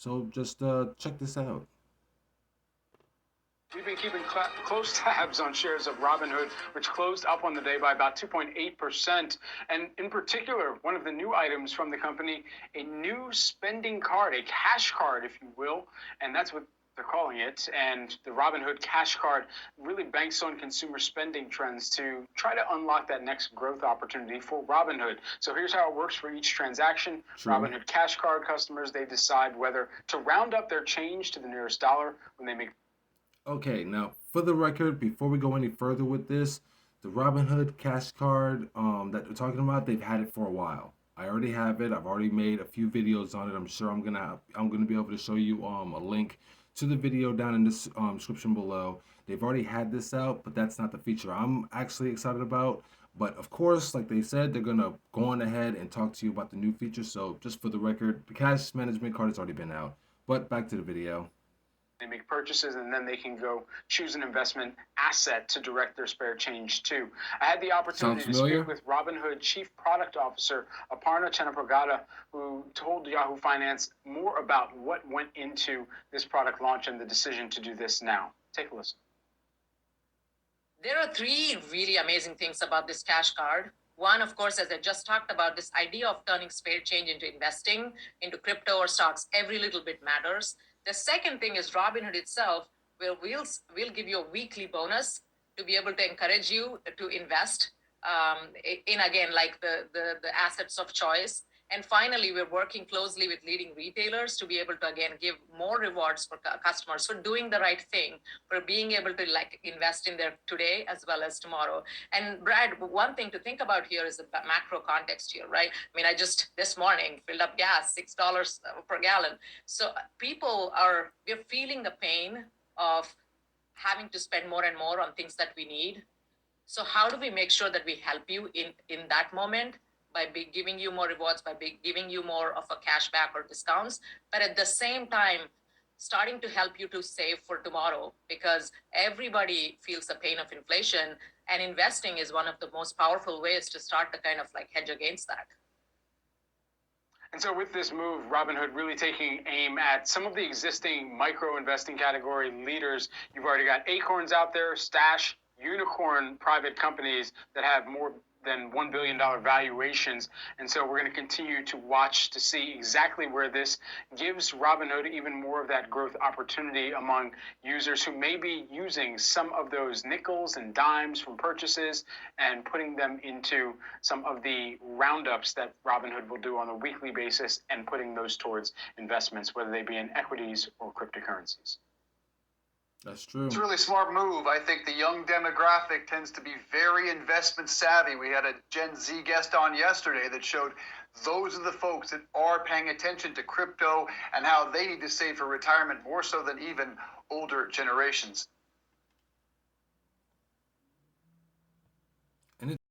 So just check this out. We've been keeping close tabs on shares of Robinhood, which closed up on the day by about 2.8%. And in particular, one of the new items from the company, a new spending card, a cash card, if you will. And that's what they're calling it. And the Robinhood cash card really banks on consumer spending trends to try to unlock that next growth opportunity for Robinhood. So here's how it works for each transaction. True. Robinhood cash card customers, they decide whether to round up their change to the nearest dollar when they make. Okay, now for the record, before we go any further with this, the Robinhood Cash Card that we're talking about, they've had it for a while. I already have it. I've already made a few videos on it. I'm sure I'm gonna be able to show you a link to the video down in this description below. They've already had this out, but that's not the feature I'm actually excited about. But of course, like they said, they're gonna go on ahead and talk to you about the new feature. So just for the record, the cash management card has already been out. But back to the video. They make purchases, and then they can go choose an investment asset to direct their spare change to. I had the opportunity to speak with Robinhood Chief Product Officer Aparna Channapragada, who told Yahoo Finance more about what went into this product launch and the decision to do this now. Take a listen. There are three really amazing things about this cash card. One, of course, as I just talked about, this idea of turning spare change into investing, into crypto or stocks. Every little bit matters. The second thing is Robinhood itself will give you a weekly bonus to be able to encourage you to invest in, again, like the assets of choice. And finally, we're working closely with leading retailers to be able to, again, give more rewards for customers for doing the right thing, for being able to like invest in there today as well as tomorrow. And Brad, one thing to think about here is the macro context here, right? I mean, I just this morning filled up gas, $6 per gallon. So we're feeling the pain of having to spend more and more on things that we need. So how do we make sure that we help you in that moment? By giving you more rewards, by giving you more of a cashback or discounts, but at the same time, starting to help you to save for tomorrow, because everybody feels the pain of inflation, and investing is one of the most powerful ways to start to kind of like hedge against that. And so with this move, Robinhood really taking aim at some of the existing micro investing category leaders. You've already got Acorns out there, Stash, unicorn private companies that have more than $1 billion valuations. And so we're going to continue to watch to see exactly where this gives Robinhood even more of that growth opportunity among users who may be using some of those nickels and dimes from purchases and putting them into some of the roundups that Robinhood will do on a weekly basis and putting those towards investments, whether they be in equities or cryptocurrencies. That's true. It's a really smart move. I think the young demographic tends to be very investment savvy. We had a Gen Z guest on yesterday that showed those are the folks that are paying attention to crypto and how they need to save for retirement more so than even older generations.